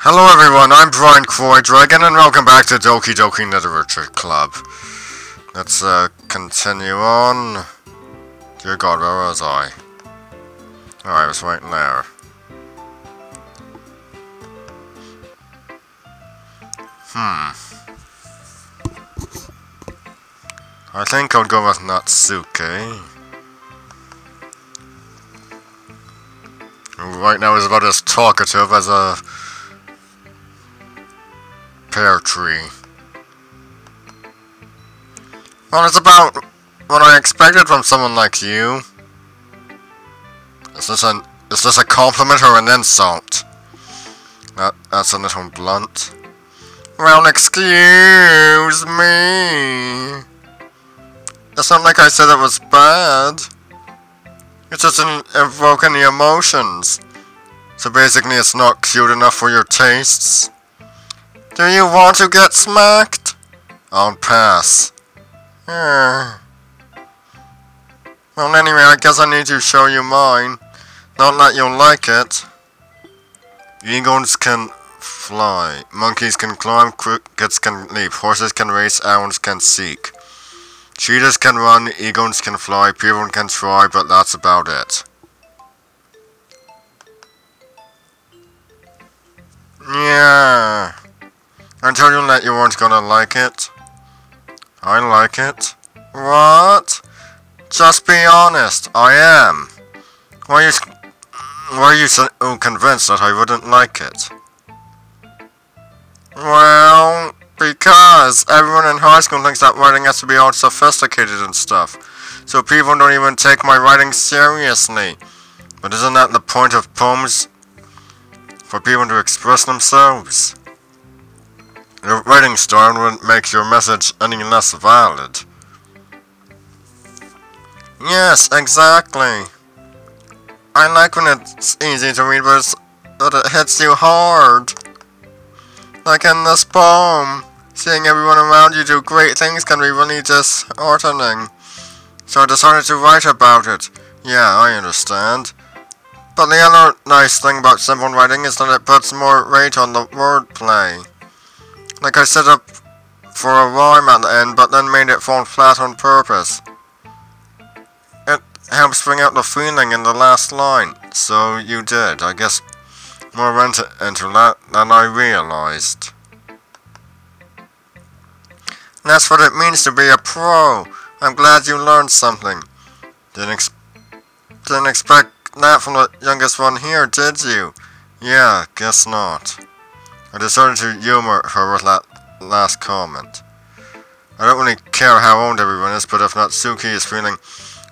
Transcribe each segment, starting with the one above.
Hello everyone, I'm Brian Croy Dragon and welcome back to Doki Doki Literature Club. Let's continue on. Dear God, where was I? Oh, I was right there. I think I'll go with Natsuke. Right now he's about as talkative as a pear tree. Well, it's about what I expected from someone like you. Is this a compliment or an insult? That's a little blunt. Well, excuse me. It's not like I said it was bad. It just didn't evoke any emotions. So basically it's not cute enough for your tastes. Do you want to get smacked? I'll pass. Well, anyway, I guess I need to show you mine. Not that you'll like it. Eagles can fly. Monkeys can climb. Crickets can leap. Horses can race. Owls can seek. Cheetahs can run. Eagles can fly. People can try, but that's about it. Yeah. I told you that you weren't gonna like it. I like it. What? Just be honest. I am. Why are you so convinced that I wouldn't like it? Well, because everyone in high school thinks that writing has to be all sophisticated and stuff. So people don't even take my writing seriously. But isn't that the point of poems? For people to express themselves? Your writing style wouldn't make your message any less valid. Yes, exactly. I like when it's easy to read, but it hits you hard. Like in this poem, seeing everyone around you do great things can be really disheartening. So I decided to write about it. Yeah, I understand. But the other nice thing about simple writing is that it puts more weight on the wordplay. Like I set up for a rhyme at the end, but then made it fall flat on purpose. It helps bring out the feeling in the last line. So you did. I guess more went into that than I realized. That's what it means to be a pro. I'm glad you learned something. Didn't expect that from the youngest one here, did you? Yeah, guess not. I decided to humor her with that last comment. I don't really care how old everyone is, but if Natsuki is feeling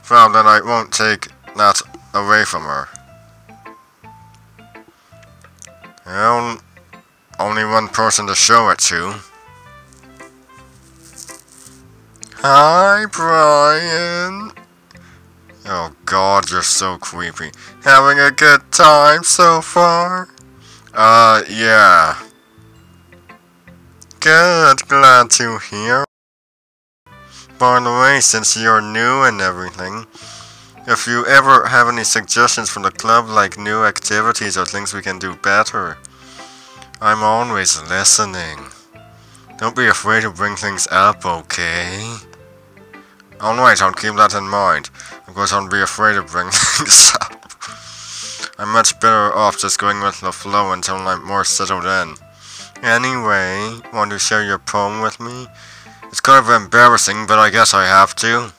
proud, then I won't take that away from her. Well, only one person to show it to. Hi, Brian. Oh God, you're so creepy. Having a good time so far? Yeah. Good, glad to hear. By the way, since you're new and everything, if you ever have any suggestions from the club, like new activities or things we can do better, I'm always listening. Don't be afraid to bring things up, okay? Alright, I'll keep that in mind. Of course, I'll be afraid to bring things up. I'm much better off just going with the flow until I'm more settled in. Anyway, want to share your poem with me? It's kind of embarrassing, but I guess I have to.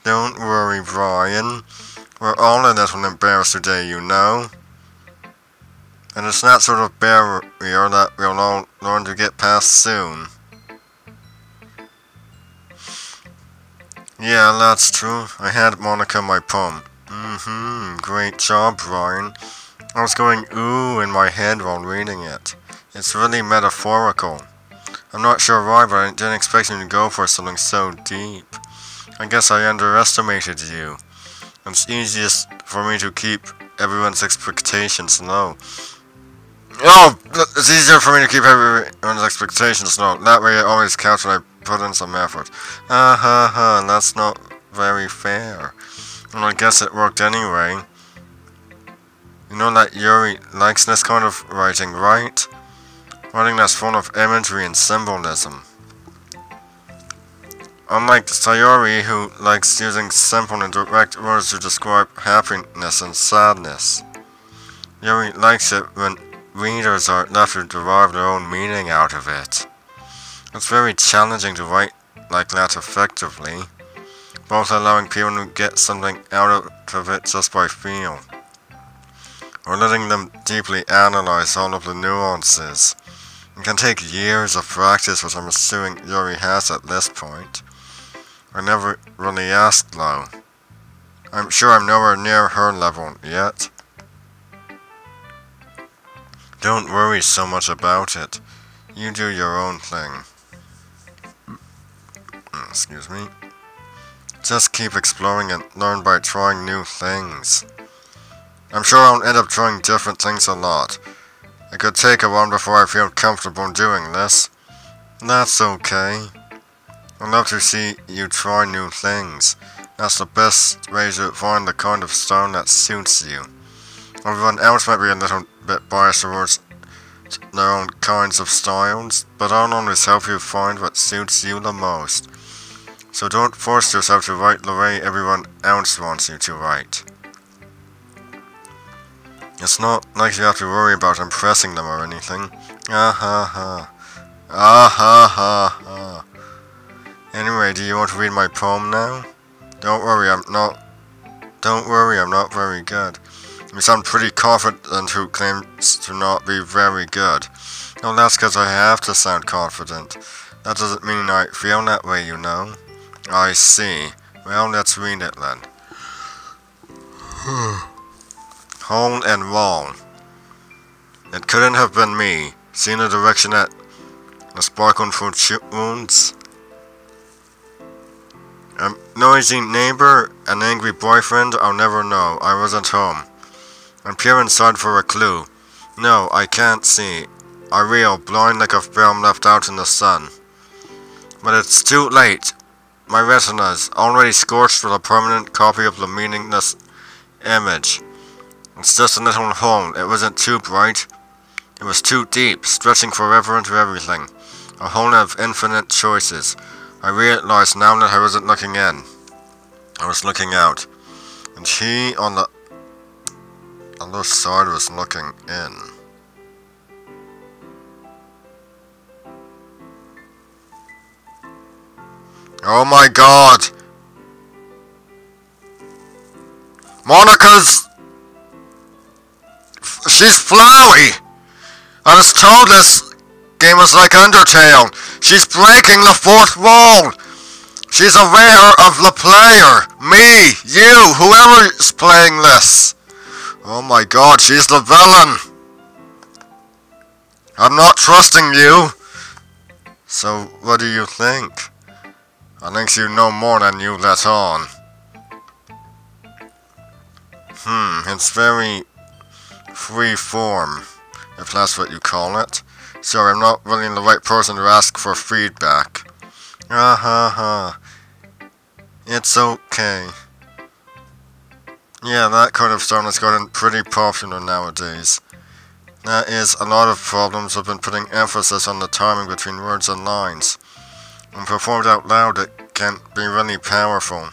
Don't worry, Brian. We're all a little embarrassed today, you know. And it's that sort of barrier that we'll all learn to get past soon. Yeah, that's true. I had Monica my poem. Great job, Brian. I was going ooh in my head while reading it. It's really metaphorical. I'm not sure why, but I didn't expect you to go for something so deep. I guess I underestimated you. It's easiest for me to keep everyone's expectations low. Oh, it's easier for me to keep everyone's expectations low. That way it always counts when I put in some effort. That's not very fair. Well, I guess it worked anyway. You know that Yuri likes this kind of writing, right? Writing that's full of imagery and symbolism. Unlike Sayori, who likes using simple and direct words to describe happiness and sadness. Yuri likes it when readers are left to derive their own meaning out of it. It's very challenging to write like that effectively, both allowing people to get something out of it just by feel, or letting them deeply analyze all of the nuances. It can take years of practice, which I'm assuming Yuri has at this point. I never really asked though. I'm sure I'm nowhere near her level yet. Don't worry so much about it. You do your own thing. Excuse me. Just keep exploring and learn by trying new things. I'm sure I'll end up trying different things a lot. It could take a while before I feel comfortable doing this. That's okay. I'd love to see you try new things. That's the best way to find the kind of style that suits you. Everyone else might be a little bit biased towards their own kinds of styles, but I'll always help you find what suits you the most. So don't force yourself to write the way everyone else wants you to write. It's not like you have to worry about impressing them or anything. Ah ha ha. Ah ha ha ha. Anyway, do you want to read my poem now? Don't worry, I'm not very good. You sound pretty confident who claims to not be very good. No, that's because I have to sound confident. That doesn't mean I feel that way, you know. I see. Well, let's read it then. Hole and wall. It couldn't have been me. Seen the direction at the sparkling from chip wounds. A noisy neighbor, an angry boyfriend, I'll never know. I wasn't home. I'm peering inside for a clue. No, I can't see. I reel, blind like a film left out in the sun. But it's too late. My retina's already scorched with a permanent copy of the meaningless image. It's just a little hole. It wasn't too bright. It was too deep, stretching forever into everything. A hole of infinite choices. I realized now that I wasn't looking in. I was looking out. And he on the other side was looking in. Oh my god! Monica's... She's flowy! I was told this game was like Undertale. She's breaking the fourth wall! She's aware of the player! Me! You! Whoever's playing this! Oh my god, she's the villain! I'm not trusting you! So, what do you think? I think you know more than you let on. It's very free form, if that's what you call it. Sorry, I'm not really the right person to ask for feedback. It's okay. Yeah, that kind of style has gotten pretty popular nowadays. That is, a lot of problems have been putting emphasis on the timing between words and lines. When performed out loud, it can be really powerful.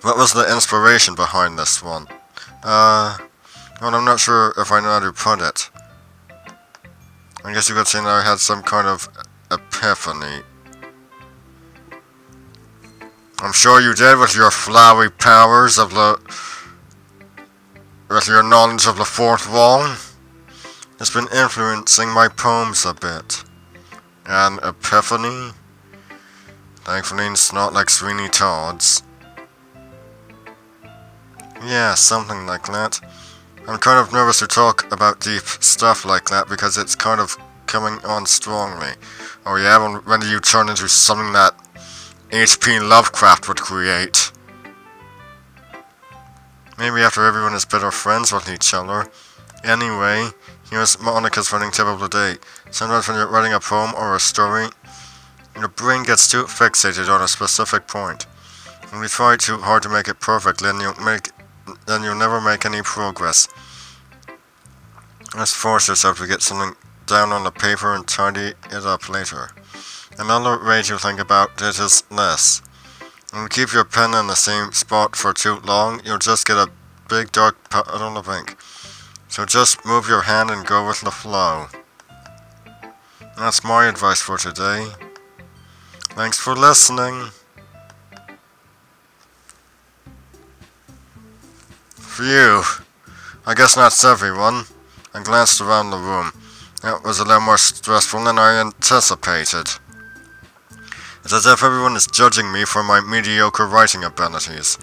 What was the inspiration behind this one? Well, I'm not sure if I know how to put it. I guess you could say that I had some kind of epiphany. I'm sure you did with your flowery powers of with your knowledge of the fourth wall. It's been influencing my poems a bit. An epiphany? Thankfully it's not like Sweeney Todd's. Yeah, something like that. I'm kind of nervous to talk about deep stuff like that because it's kind of coming on strongly. Oh yeah, when do you turn into something that H.P. Lovecraft would create? Maybe after everyone is better friends with each other. Anyway, here's Monica's running tip of the day. Sometimes when you're writing a poem or a story, your brain gets too fixated on a specific point. When you try too hard to make it perfect, then you'll then you'll never make any progress. Just force yourself to get something down on the paper and tidy it up later. Another way to think about it is this. When you keep your pen in the same spot for too long, you'll just get a big dark puddle of ink. So just move your hand and go with the flow. That's my advice for today. Thanks for listening. Phew. I guess that's everyone. I glanced around the room. It was a little more stressful than I anticipated. It's as if everyone is judging me for my mediocre writing abilities.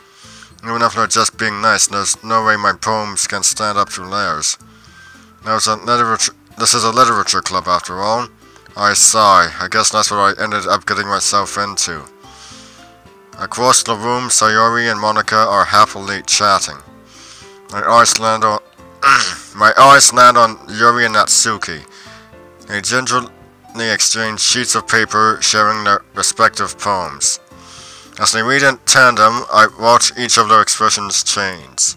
Even after just being nice, there's no way my poems can stand up to theirs. This is a literature club after all. I sigh. I guess that's what I ended up getting myself into. Across the room, Sayori and Monica are happily chatting. My eyes land on Yuri and Natsuki. They gingerly exchange sheets of paper, sharing their respective poems. As they read in tandem, I watch each of their expressions change.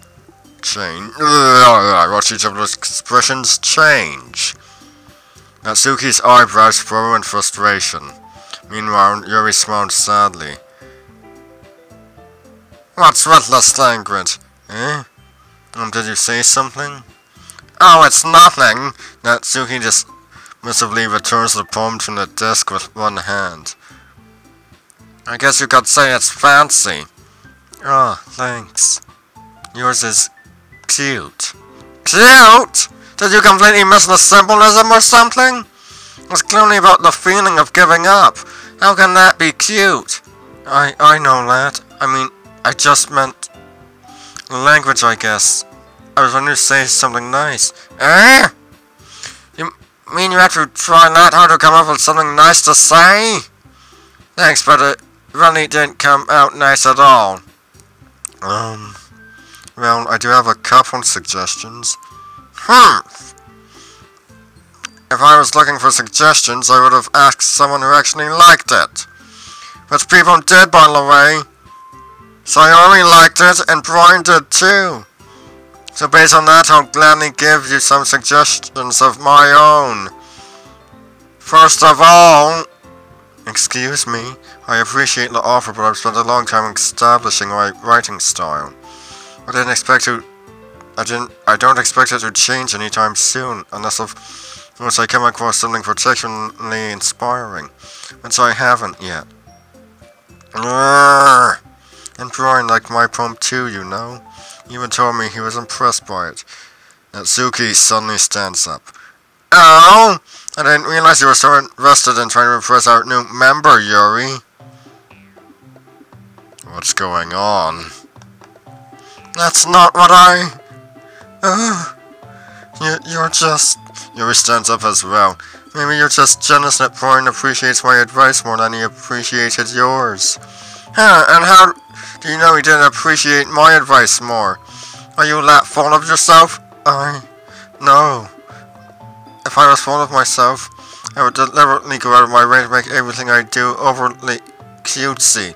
Natsuki's eyebrows furrow in frustration. Meanwhile, Yuri smiled sadly. What's with this language? Eh? Did you say something? Oh, it's nothing! Natsuki dismissively returns the poem to the desk with one hand. I guess you could say it's fancy. Oh, thanks. Yours is cute. Cute? Did you completely miss the symbolism or something? It's clearly about the feeling of giving up. How can that be cute? I know that. I mean, I just meant language, I guess. I was going to say something nice. Eh? You mean you have to try that hard to come up with something nice to say? Thanks, but it really didn't come out nice at all. Well, I do have a couple suggestions. If I was looking for suggestions, I would have asked someone who actually liked it. Which people did, by the way. Sayori liked it, and Brian did too. So based on that, I'll gladly give you some suggestions of my own. First of all... Excuse me, I appreciate the offer, but I've spent a long time establishing my writing style. I don't expect it to change anytime soon, unless I come across something particularly inspiring, which I haven't yet. And Brian liked my poem too, you know. He even told me he was impressed by it. Natsuki suddenly stands up. Oh! I didn't realize you were so invested in trying to impress our new member, Yuri. What's going on? That's not what I... You're just... Yuri stands up as well. Maybe you're just jealous that Brian appreciates my advice more than he appreciated yours. Huh, and how do you know he didn't appreciate my advice more? Are you that fond of yourself? No. If I was fond of myself, I would deliberately go out of my way to make everything I do overly cutesy.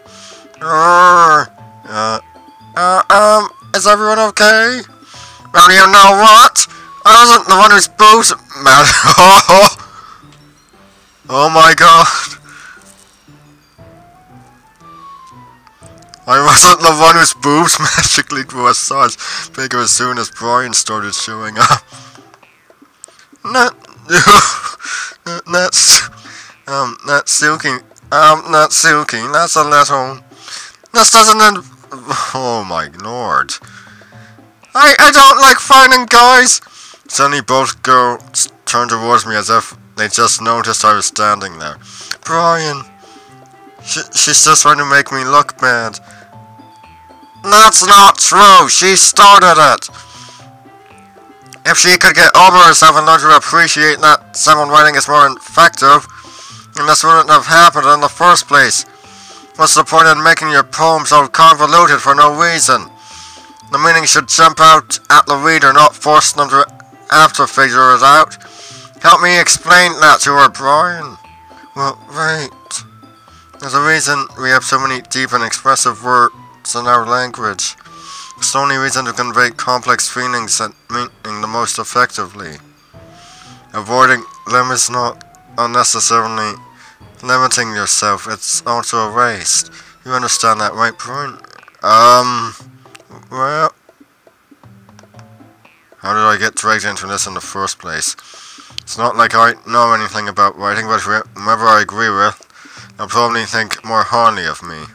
Is everyone okay? Well, you know what? I wasn't the one whose boobs... Oh my god. I wasn't the one whose boobs magically grew a size bigger as soon as Brian started showing up. Natsuki, that's a little... This doesn't... Oh my lord. I don't like fighting guys! Suddenly both girls turned towards me as if they just noticed I was standing there. Brian... She's just trying to make me look bad. That's not true! She started it! If she could get over herself and learn to appreciate that someone writing is more effective, then this wouldn't have happened in the first place. What's the point in making your poem so convoluted for no reason? The meaning should jump out at the reader, not force them to have to figure it out. Help me explain that to her, Brian. Well, right. There's a reason we have so many deep and expressive words in our language. It's the only reason to convey complex feelings and meaning the most effectively. Avoiding them is not unnecessarily limiting yourself, it's also a waste. You understand that, right, Brian? Well... How did I get dragged into this in the first place? It's not like I know anything about writing, but whoever I agree with, they'll probably think more highly of me.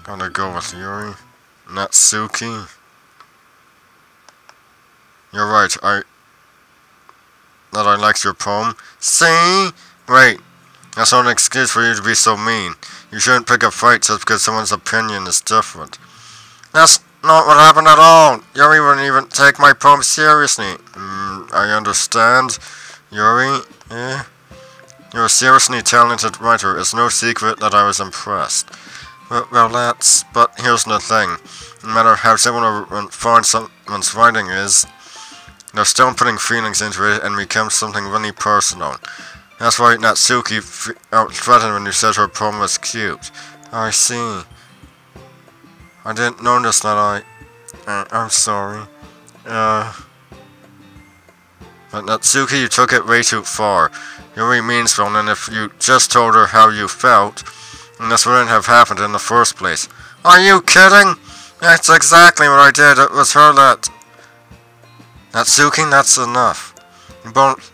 Gonna go with Yuri. Natsuki. You're right, that I liked your poem. See? Wait, that's not an excuse for you to be so mean. You shouldn't pick a fight just because someone's opinion is different. That's not what happened at all. Yuri wouldn't even take my poem seriously. I understand. Yuri, eh? You're a seriously talented writer. It's no secret that I was impressed. Well, but here's the thing. No matter how similar and fine someone's writing is, they're still putting feelings into it and becomes something really personal. That's why Natsuki felt threatened when you said her poem was cute. I see. I didn't notice that I'm sorry. But Natsuki, you took it way too far. Yuri means well, and if you just told her how you felt, then this wouldn't have happened in the first place. Are you kidding? That's exactly what I did. It was her that... Natsuki, that's enough. You both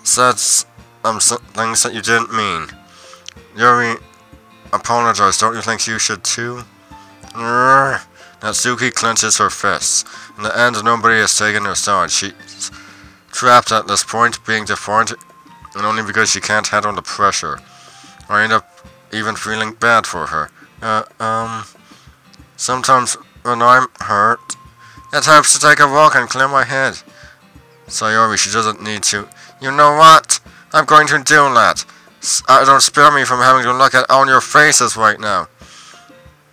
said some things that you didn't mean. Yuri, apologize. Don't you think you should too? Natsuki clenches her fists. In the end, nobody has taken her side. She's trapped at this point, being defiant, and only because she can't handle the pressure. I end up even feeling bad for her. Sometimes when I'm hurt, it helps to take a walk and clear my head. Sayori, she doesn't need to. You know what? I'm going to do that. Don't spare me from having to look at all your faces right now.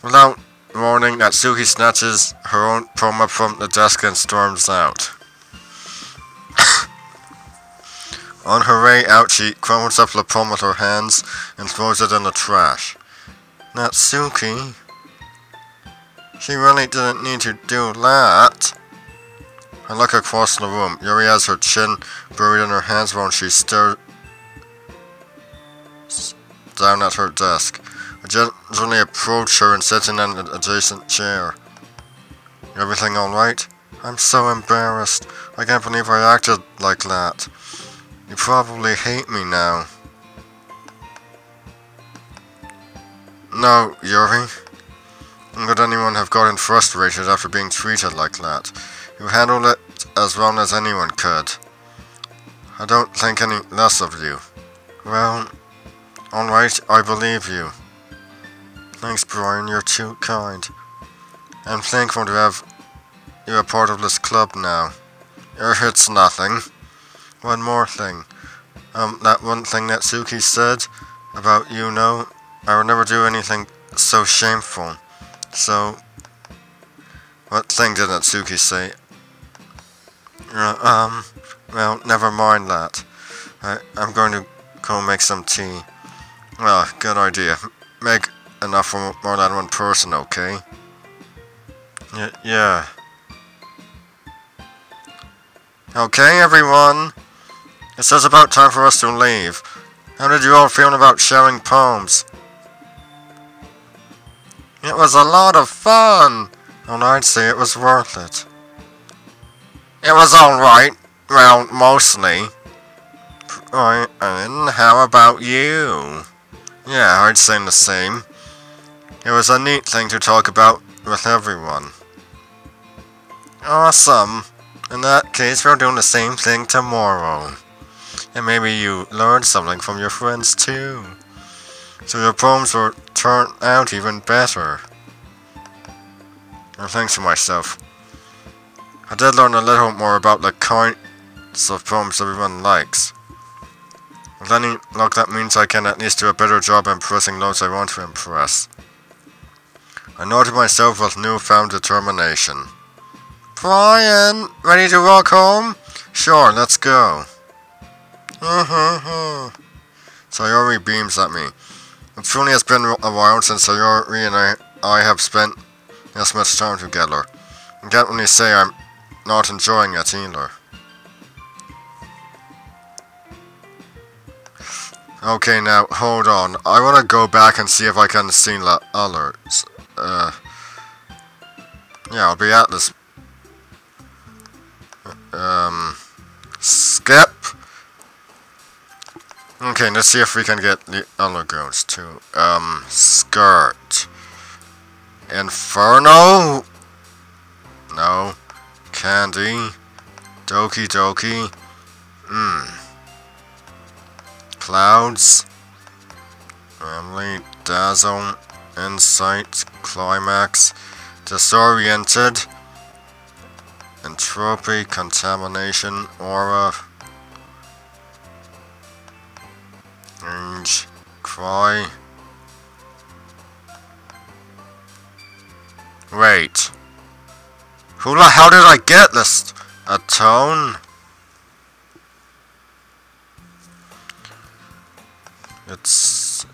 Without warning, Natsuki snatches her own poem up from the desk and storms out. On her way out, she crumbles up the poem with her hands and throws it in the trash. Natsuki? She really didn't need to do that. I look across the room. Yuri has her chin buried in her hands while she stares down at her desk. I gently approach her and sit in an adjacent chair. Everything alright? I'm so embarrassed. I can't believe I acted like that. You probably hate me now. No, Yuri. Would anyone have gotten frustrated after being treated like that? You handled it as well as anyone could. I don't think any less of you. Well, alright, I believe you. Thanks, Brian, you're too kind. I'm thankful to have you a part of this club now. It's nothing. One more thing. That one thing that Suki said about you know, I would never do anything so shameful. So, what thing did Natsuki say? Well, never mind that. I'm going to go make some tea. Well, good idea. Make enough for more than one person, okay? Yeah. Okay, everyone. It's just about time for us to leave. How did you all feel about sharing poems? It was a lot of fun! And I'd say it was worth it. It was alright. Well, mostly. Right, and how about you? Yeah, I'd say the same. It was a neat thing to talk about with everyone. Awesome. In that case, we're doing the same thing tomorrow. And maybe you learned something from your friends too. So your poems will turn out even better. And thanks to myself. I did learn a little more about the kinds of poems everyone likes. With any luck, that means I can at least do a better job impressing those I want to impress. I noted myself with newfound determination. Brian, ready to walk home? Sure, let's go. Sayori beams at me. It truly has been a while since Sayori and I have spent this much time together. I get when you say I'm not enjoying it either. Okay, now, hold on. I want to go back and see if I can see the others. Yeah, I'll be at this. Skip. Okay, let's see if we can get the other girls too. Skirt. Inferno? No. Candy. Doki Doki. Clouds. Family. Dazzle. Insight. Climax. Disoriented. Entropy. Contamination. Aura. Range. Cry. Wait. Who the hell did I get this? A tone? It's...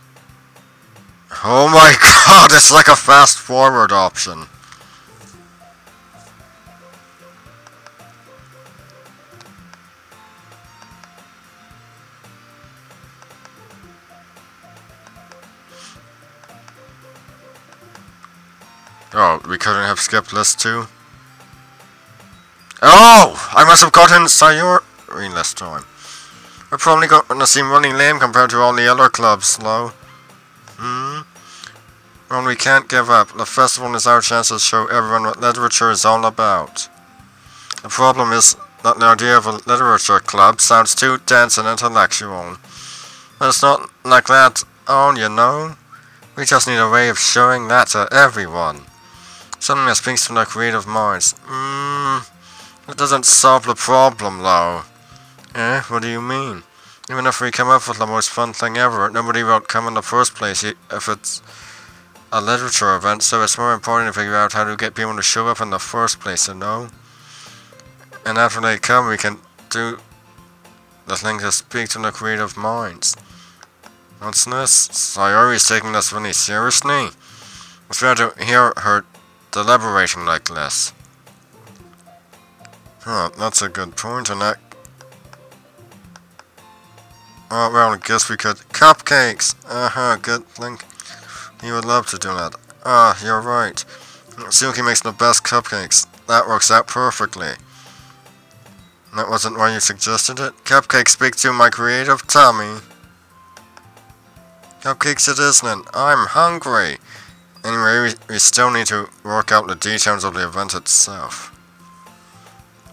Oh my god, it's like a fast forward option. Oh, we couldn't have skipped list too? Oh! I must have gotten Sayori last time. We're probably gonna seem really lame compared to all the other clubs, though. Well, we can't give up. The festival is our chance to show everyone what literature is all about. The problem is that the idea of a literature club sounds too dense and intellectual. But it's not like that, you know? We just need a way of showing that to everyone. Something that speaks to their creative minds. It doesn't solve the problem, though. What do you mean? Even if we come up with the most fun thing ever, nobody won't come in the first place if it's a literature event, so it's more important to figure out how to get people to show up in the first place, you know? And after they come, we can do the things that speak to their creative minds. What's this? Sayori's taking this really seriously? It's rare to hear her deliberating like this. Huh, that's a good point, and that... Oh, well, I guess we could... Cupcakes! Good thing. You would love to do that. You're right. Suki makes the best cupcakes. That works out perfectly. That wasn't why you suggested it? Cupcakes speak to my creative tummy. Cupcakes it isn't. I'm hungry. Anyway, we still need to work out the details of the event itself.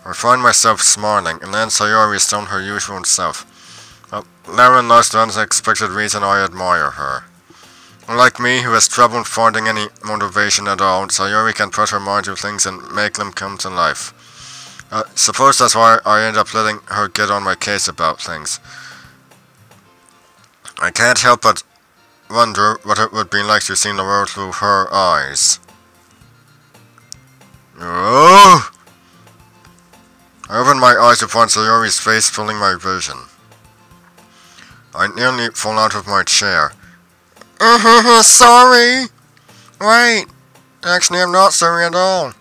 I find myself smiling, and then Sayori is still her usual self. But therein lies the unexpected reason I admire her. Unlike me, who has trouble finding any motivation at all, Sayori can put her mind to things and make them come to life. Suppose that's why I end up letting her get on my case about things. I can't help but wonder what it would be like to see the world through her eyes. Oh! I opened my eyes to find Sayori's face filling my vision. I nearly fall out of my chair. Sorry! Wait! Actually, I'm not sorry at all.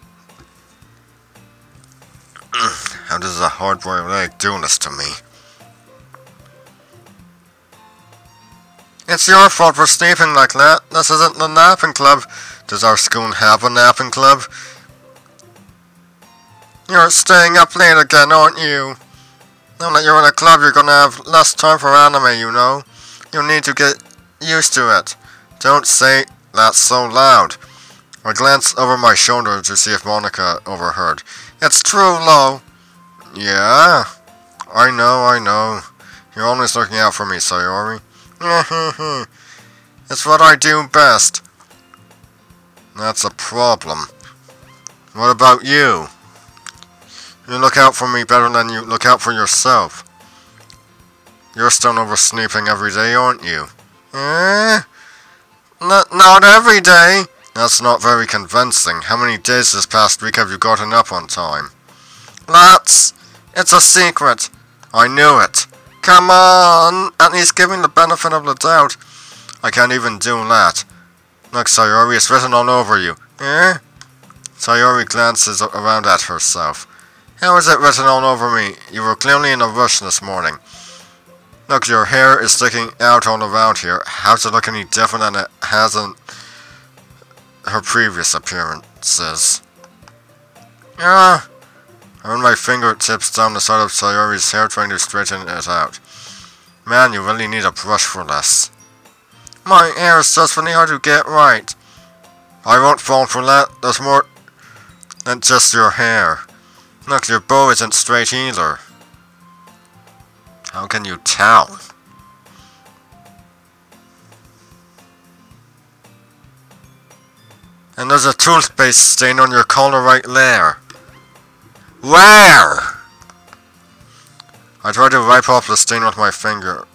How does a hard-boiled egg do this to me? It's your fault for sleeping like that. This isn't the napping club. Does our school have a napping club? You're staying up late again, aren't you? Now that you're in a club, you're gonna have less time for anime, you know? You'll need to get used to it. Don't say that so loud. I glanced over my shoulder to see if Monica overheard. It's true, Lo. Yeah? I know. You're always looking out for me, Sayori. It's what I do best. That's a problem. What about you? You look out for me better than you look out for yourself. You're still oversleeping every day, aren't you? Not every day. That's not very convincing. How many days this past week have you gotten up on time? Lads, it's a secret. I knew it. Come on, at least give me the benefit of the doubt. I can't even do that. Look, Sayori, it's written all over you. Eh? Sayori glances around at herself. How is it written all over me? You were clearly in a rush this morning. Look, your hair is sticking out all around here. How's it look any different than it has in her previous appearances? I run my fingertips down the side of Sayori's hair, trying to straighten it out. Man, you really need a brush for this. My hair is just really hard to get right. I won't fall for that. There's more than just your hair. Look, your bow isn't straight either. How can you tell? And there's a toothpaste stain on your collar right there. Where? I tried to wipe off the stain with my finger.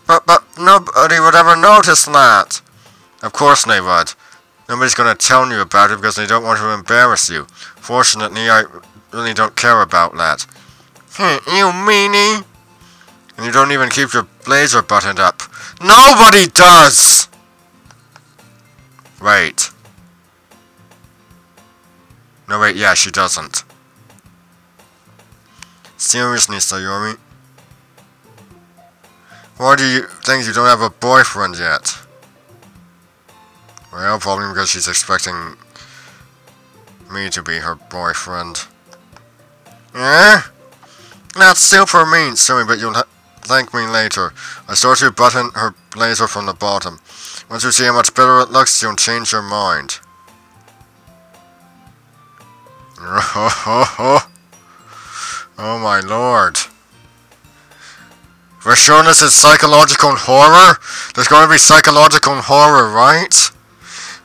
But nobody would ever notice that. Of course they would. Nobody's gonna tell you about it because they don't want to embarrass you. Fortunately, I really don't care about that. You meanie! And you don't even keep your blazer buttoned up. Nobody does! Wait. No, wait, yeah, she doesn't. Seriously, Sayori? Why do you think you don't have a boyfriend yet? Well, probably because she's expecting me to be her boyfriend. Eh? That's super mean, sorry, but you'll thank me later. I started to button her blazer from the bottom. Once you see how much better it looks, you'll change your mind. Oh my lord. For sure this is psychological horror? There's going to be psychological horror, right?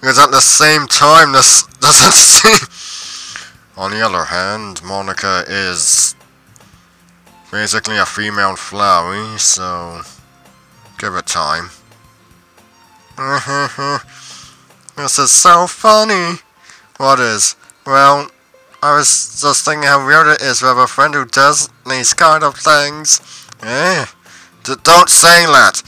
Because at the same time, this doesn't seem... On the other hand, Monica is basically a female Flowey, so give it time. This is so funny. What is? Well, I was just thinking how weird it is to have a friend who does these kind of things. Eh? Don't say that.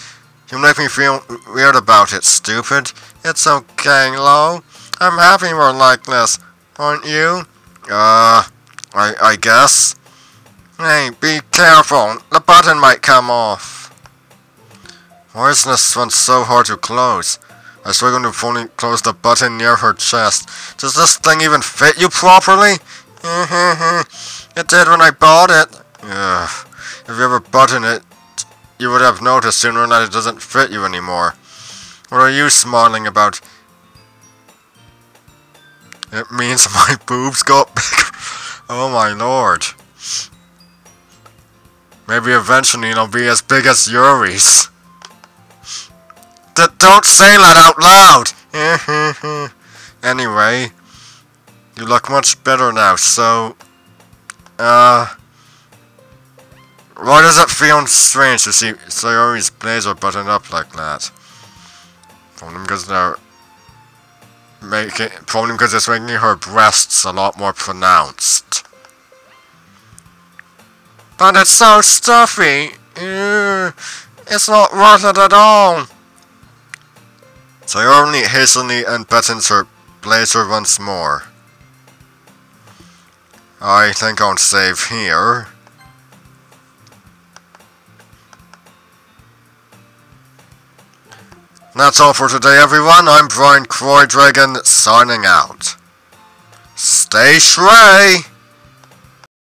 You make me feel weird about it, stupid. It's okay, Lo. I'm happy we're like this. Aren't you? I guess. Hey, be careful. The button might come off. Why is this one so hard to close? I struggle to fully close the button near her chest. Does this thing even fit you properly? It did when I bought it. If you ever button it, you would have noticed sooner that it doesn't fit you anymore. What are you smiling about? It means my boobs got bigger. Oh my lord. Maybe eventually it'll be as big as Yuri's. Don't say that out loud! Anyway, you look much better now, so... Why does it feel strange to see Sayori's blazer buttoned up like that? Probably because it's making her breasts a lot more pronounced. But it's so stuffy! It's not worth it at all! Sayori hastily unbuttons her blazer once more. I think I'll save here. That's all for today, everyone. I'm Brian Croy Dragon, signing out. Stay Shrey!